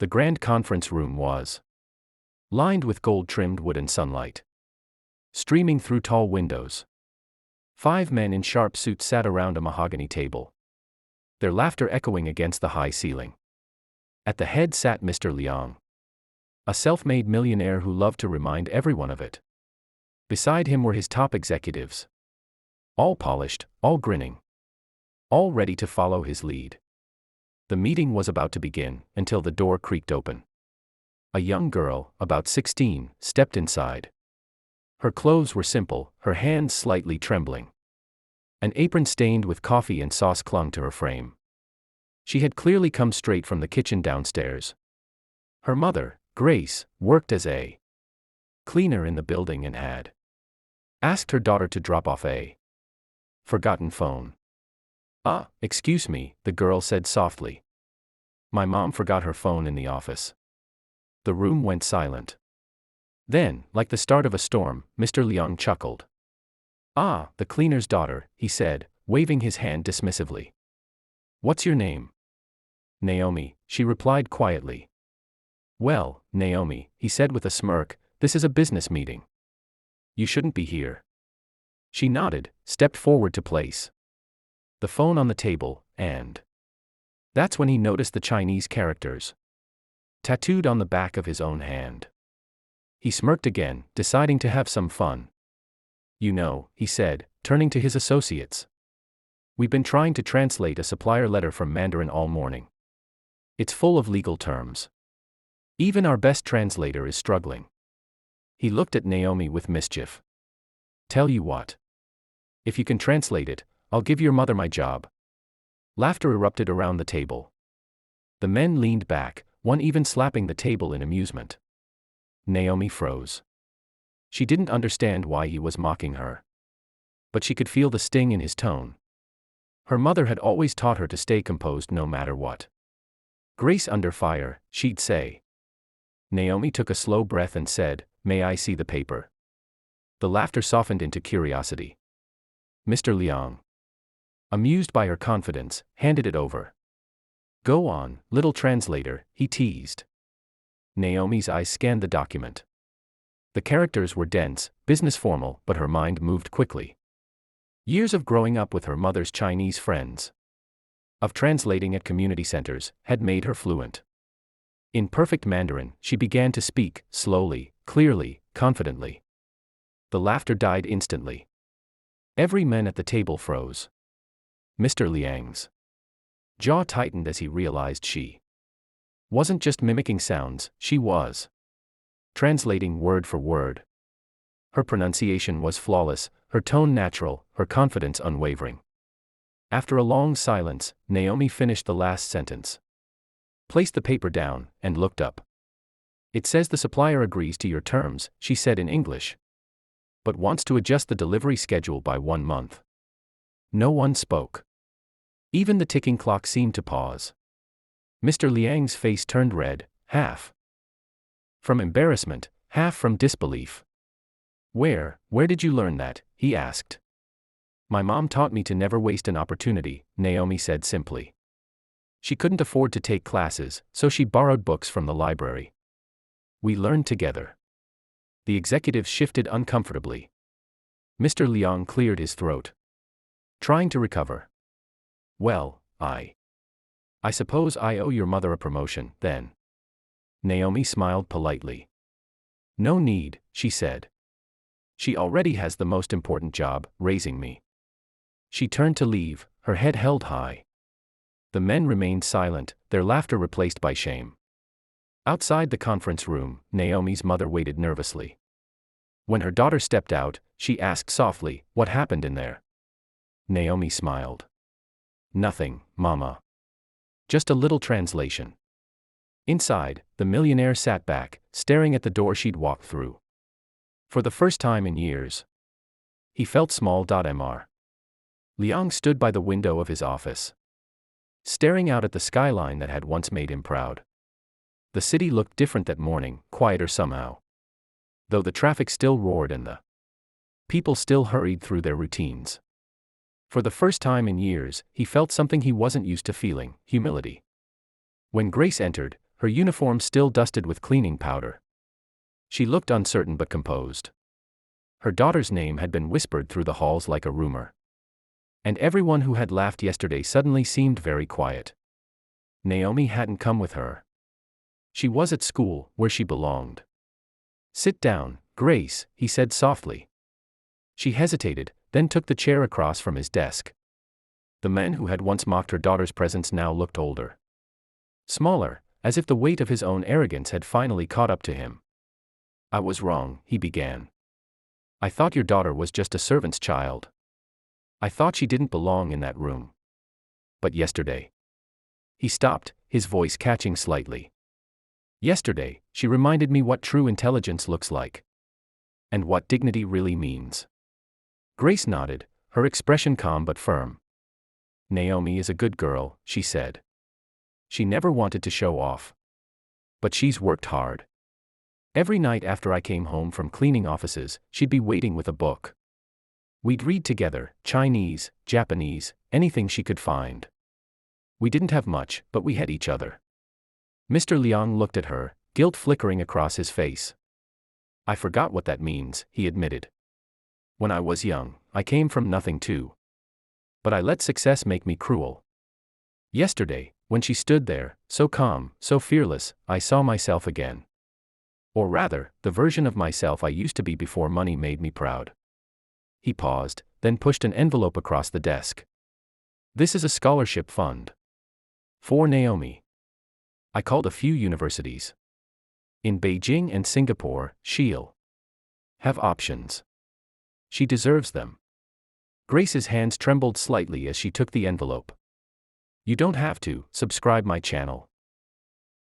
The grand conference room was lined with gold-trimmed wooden sunlight streaming through tall windows. 5 men in sharp suits sat around a mahogany table, their laughter echoing against the high ceiling. At the head sat Mr. Liang, a self-made millionaire who loved to remind everyone of it. Beside him were his top executives, all polished, all grinning, all ready to follow his lead. The meeting was about to begin, until the door creaked open. A young girl, about 16, stepped inside. Her clothes were simple, her hands slightly trembling. An apron stained with coffee and sauce clung to her frame. She had clearly come straight from the kitchen downstairs. Her mother, Grace, worked as a cleaner in the building and had asked her daughter to drop off a forgotten phone. Excuse me, the girl said softly. My mom forgot her phone in the office. The room went silent. Then, like the start of a storm, Mr. Liang chuckled. The cleaner's daughter, he said, waving his hand dismissively. What's your name? Naomi, she replied quietly. Well, Naomi, he said with a smirk, this is a business meeting. You shouldn't be here. She nodded, stepped forward to place the phone on the table, and that's when he noticed the Chinese characters tattooed on the back of his own hand. He smirked again, deciding to have some fun. You know, he said, turning to his associates. We've been trying to translate a supplier letter from Mandarin all morning. It's full of legal terms. Even our best translator is struggling. He looked at Naomi with mischief. Tell you what. If you can translate it, I'll give your mother my job. Laughter erupted around the table. The men leaned back, one even slapping the table in amusement. Naomi froze. She didn't understand why he was mocking her, but she could feel the sting in his tone. Her mother had always taught her to stay composed no matter what. Grace under fire, she'd say. Naomi took a slow breath and said, May I see the paper? The laughter softened into curiosity. Mr. Liang, amused by her confidence, handed it over. Go on, little translator, he teased. Naomi's eyes scanned the document. The characters were dense, business formal, but her mind moved quickly. Years of growing up with her mother's Chinese friends, of translating at community centers, had made her fluent. In perfect Mandarin, she began to speak, slowly, clearly, confidently. The laughter died instantly. Every man at the table froze. Mr. Liang's jaw tightened as he realized she wasn't just mimicking sounds, she was translating word for word. Her pronunciation was flawless, her tone natural, her confidence unwavering. After a long silence, Naomi finished the last sentence, placed the paper down, and looked up. It says the supplier agrees to your terms, she said in English, but wants to adjust the delivery schedule by 1 month. No one spoke. Even the ticking clock seemed to pause. Mr. Liang's face turned red, half from embarrassment, half from disbelief. Where did you learn that? He asked. My mom taught me to never waste an opportunity, Naomi said simply. She couldn't afford to take classes, so she borrowed books from the library. We learned together. The executives shifted uncomfortably. Mr. Liang cleared his throat, trying to recover. Well, I suppose I owe your mother a promotion, then. Naomi smiled politely. No need, she said. She already has the most important job, raising me. She turned to leave, her head held high. The men remained silent, their laughter replaced by shame. Outside the conference room, Naomi's mother waited nervously. When her daughter stepped out, she asked softly, what happened in there? Naomi smiled. Nothing, Mama. Just a little translation. Inside, the millionaire sat back, staring at the door she'd walked through. For the first time in years, he felt small. Mr. Liang stood by the window of his office, staring out at the skyline that had once made him proud. The city looked different that morning, quieter somehow. Though the traffic still roared and the people still hurried through their routines. For the first time in years, he felt something he wasn't used to feeling, humility. When Grace entered, her uniform still dusted with cleaning powder. She looked uncertain but composed. Her daughter's name had been whispered through the halls like a rumor. And everyone who had laughed yesterday suddenly seemed very quiet. Naomi hadn't come with her. She was at school, where she belonged. "Sit down, Grace," he said softly. She hesitated, then took the chair across from his desk. The man who had once mocked her daughter's presence now looked older. Smaller, as if the weight of his own arrogance had finally caught up to him. "I was wrong," he began. "I thought your daughter was just a servant's child. I thought she didn't belong in that room. But yesterday..." He stopped, his voice catching slightly. "Yesterday, she reminded me what true intelligence looks like. And what dignity really means." Grace nodded, her expression calm but firm. "Naomi is a good girl," she said. "She never wanted to show off. But she's worked hard. Every night after I came home from cleaning offices, she'd be waiting with a book. We'd read together, Chinese, Japanese, anything she could find. We didn't have much, but we had each other." Mr. Liang looked at her, guilt flickering across his face. "I forgot what that means," he admitted. "When I was young, I came from nothing too. But I let success make me cruel." Yesterday, when she stood there, so calm, so fearless, I saw myself again. Or rather, the version of myself I used to be before money made me proud. He paused, then pushed an envelope across the desk. "This is a scholarship fund. For Naomi. I called a few universities. In Beijing and Singapore, she'll have options. She deserves them." Grace's hands trembled slightly as she took the envelope. "You don't have to subscribe my channel.